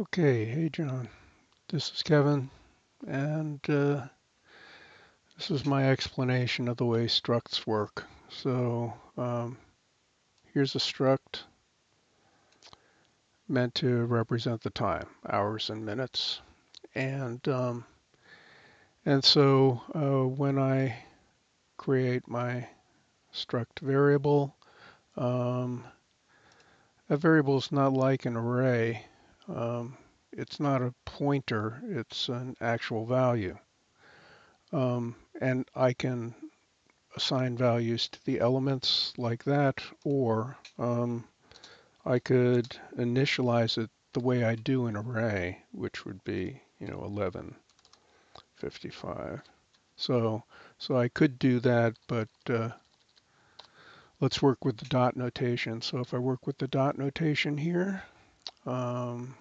Okay, hey John, this is Kevin, and this is my explanation of the way structs work. So here's a struct meant to represent the time, hours and minutes, and um, and so when I create my struct variable, um, that variable is not like an array. Um, it's not a pointer; it's an actual value. And I can assign values to the elements like that, or I could initialize it the way I do an array, which would be, 1155. So, so I could do that, but let's work with the dot notation. So if I work with the dot notation here, um,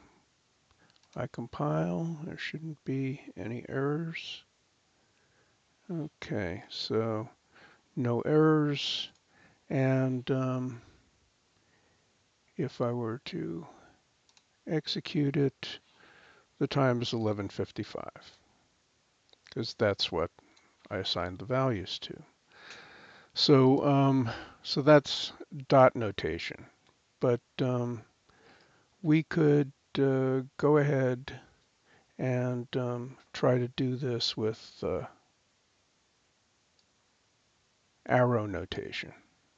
I compile, there shouldn't be any errors. Okay, so no errors, and if I were to execute it, the time is 11:55 because that's what I assigned the values to. So that's dot notation. But we could go ahead and try to do this with arrow notation.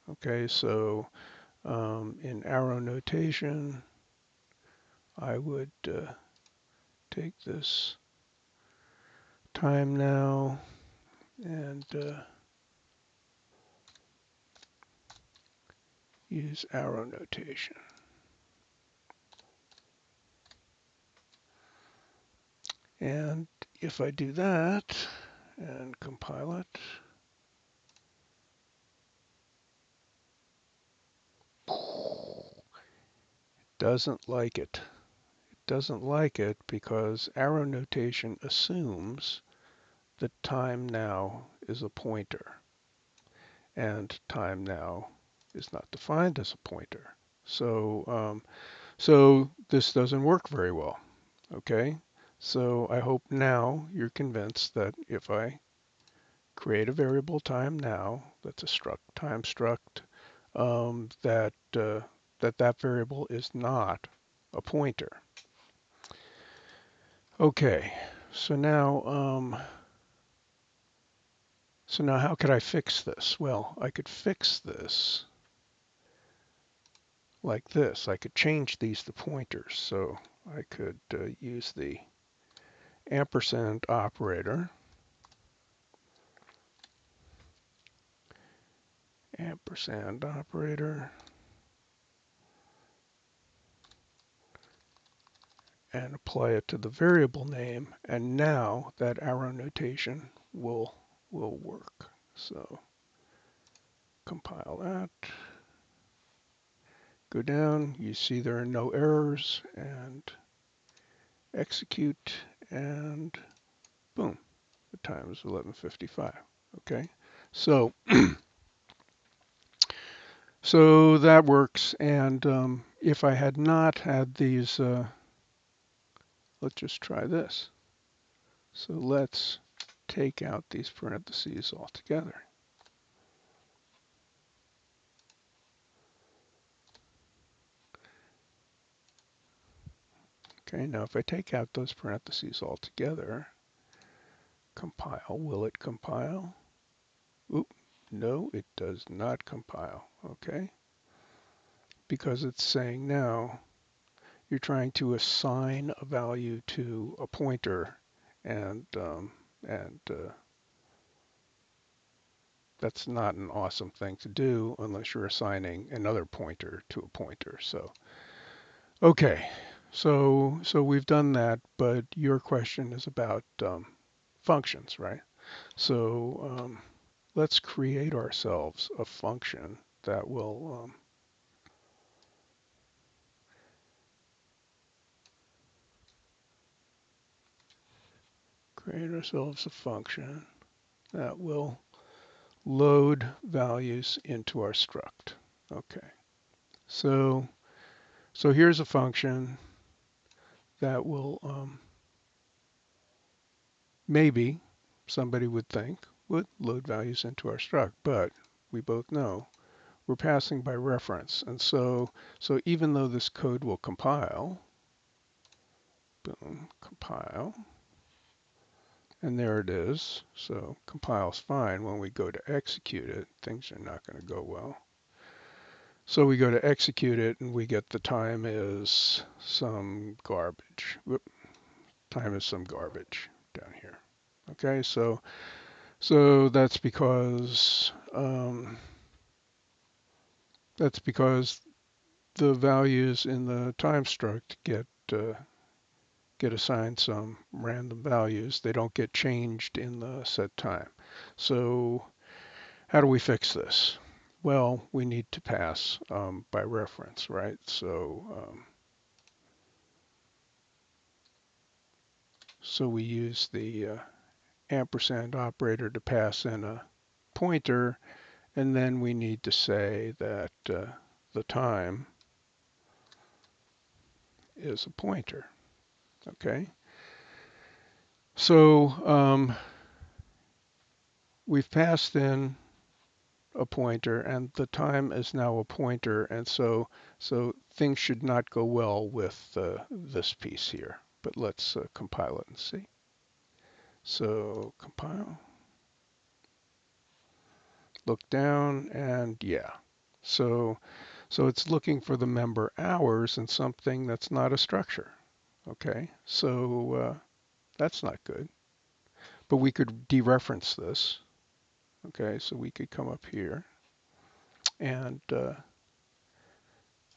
Okay, so in arrow notation, I would take this time now and use arrow notation. And if I do that and compile it, doesn't like it. It doesn't like it because arrow notation assumes that time now is a pointer, and time now is not defined as a pointer. So this doesn't work very well. Okay, so I hope now you're convinced that if I create a variable time now, that's a struct, time struct, that variable is not a pointer. Okay, so now how could I fix this? Well, I could fix this like this. I could change these to pointers. So I could use the ampersand operator, ampersand operator, and apply it to the variable name, and now that arrow notation will work. So compile that, go down, you see there are no errors, and execute, and boom, the time is 11:55. Okay, so so that works, and if I had not had these, let's just try this. So let's take out these parentheses altogether. Okay, now if I take out those parentheses altogether, compile, will it compile? Oop, no, it does not compile, okay? Because it's saying now you're trying to assign a value to a pointer, and that's not an awesome thing to do unless you're assigning another pointer to a pointer. So, okay, so we've done that, but your question is about functions, right? So let's create ourselves a function that will create ourselves a function that will load values into our struct. Okay, so here's a function that will maybe somebody would think would load values into our struct, but we both know we're passing by reference. And so even though this code will compile, boom, compile, and there it is. So compile's fine. When we go to execute it, things are not going to go well. So we go to execute it and we get the time is some garbage. Whoop, time is some garbage down here. Okay, so that's because the values in the time struct get assigned some random values. They don't get changed in the set time. So how do we fix this? Well, we need to pass by reference, right? So we use the ampersand operator to pass in a pointer, and then we need to say that the time is a pointer. Okay. So we've passed in a pointer, and the time is now a pointer, and so things should not go well with this piece here. But let's compile it and see. So compile, look down, and yeah. So it's looking for the member hours and something that's not a structure. Okay, so that's not good. But we could dereference this. Okay, so we could come up here and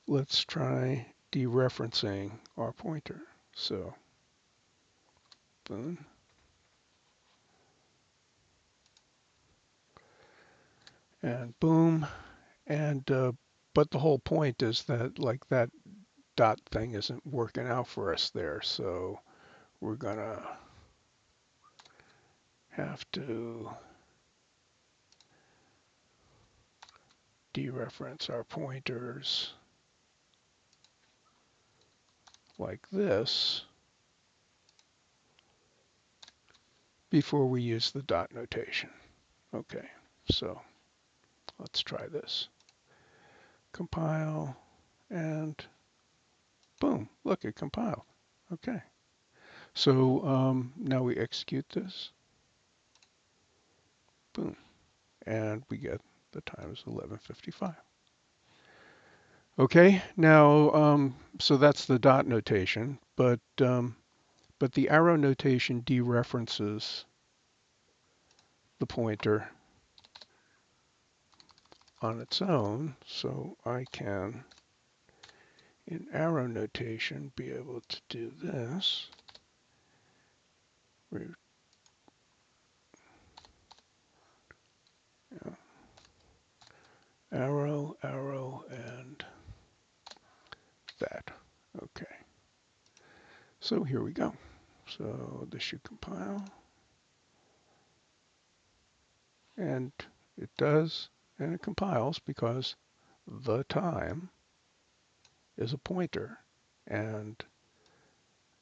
let's try dereferencing our pointer. So boom. And boom. And but the whole point is that like that dot thing isn't working out for us there. So we're gonna have to dereference our pointers like this before we use the dot notation. Okay, so let's try this. Compile, and boom, look, it compiled. Okay, so now we execute this. Boom, and we get the time is 11:55. Okay, now so that's the dot notation, but the arrow notation dereferences the pointer on its own, so I can, in arrow notation, be able to do this. Arrow, arrow, and that. Okay. So here we go. So this should compile. And it does, and it compiles because the time is a pointer, and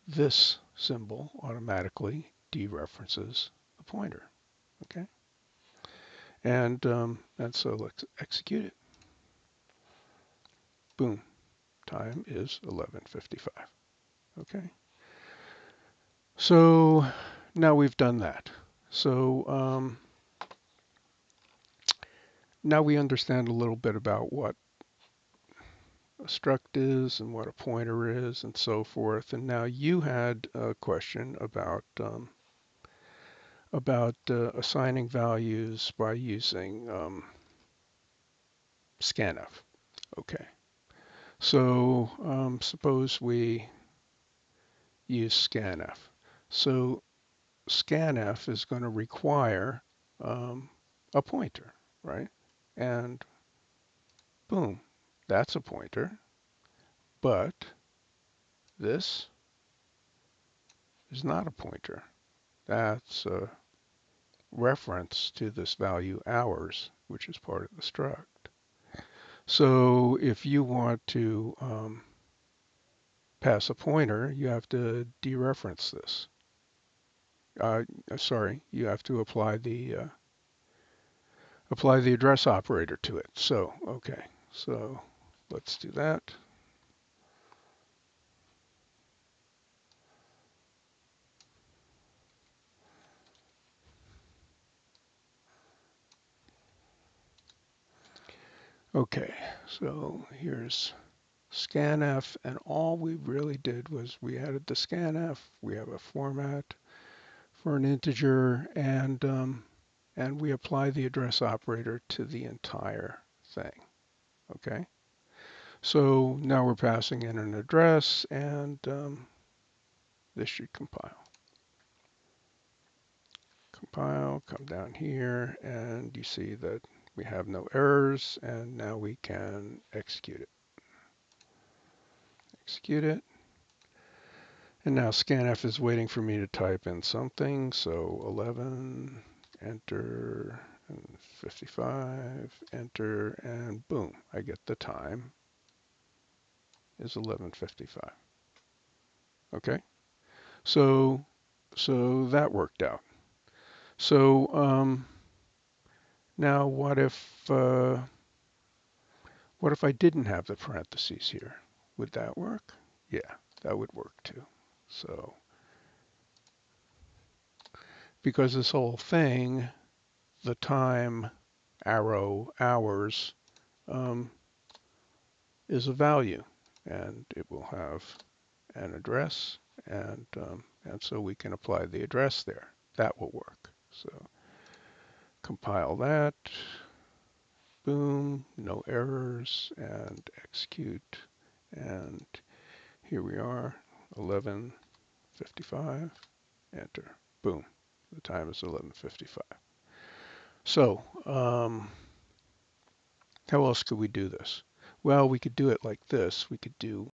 this symbol automatically dereferences the pointer. Okay. And so let's execute it. Boom. Time is 11:55. Okay. So now we've done that. So now we understand a little bit about what a struct is and what a pointer is and so forth. And now you had a question about assigning values by using scanf. Okay. So suppose we use scanf. So scanf is going to require a pointer, right? And boom, that's a pointer. But this is not a pointer. That's a reference to this value hours, which is part of the struct. So if you want to pass a pointer, you have to dereference this. Sorry, you have to apply the address operator to it. So, okay, so let's do that. Okay, so here's scanf, and all we really did was we added the scanf. We have a format for an integer, and we apply the address operator to the entire thing. Okay, so now we're passing in an address, and this should compile. Compile, come down here, and you see that we have no errors, and now we can execute it. Execute it. And now scanf is waiting for me to type in something, so 11, enter, and 55, enter, and boom, I get the time is 11:55. Okay, so that worked out. So now what if I didn't have the parentheses here? Would that work? Yeah, that would work too. So because this whole thing, the time arrow hours is a value, and it will have an address, and so we can apply the address there. That will work. So compile that. Boom, no errors, and execute. And here we are, 11:55. Enter. Boom. The time is 11:55. So how else could we do this? Well, we could do it like this. We could do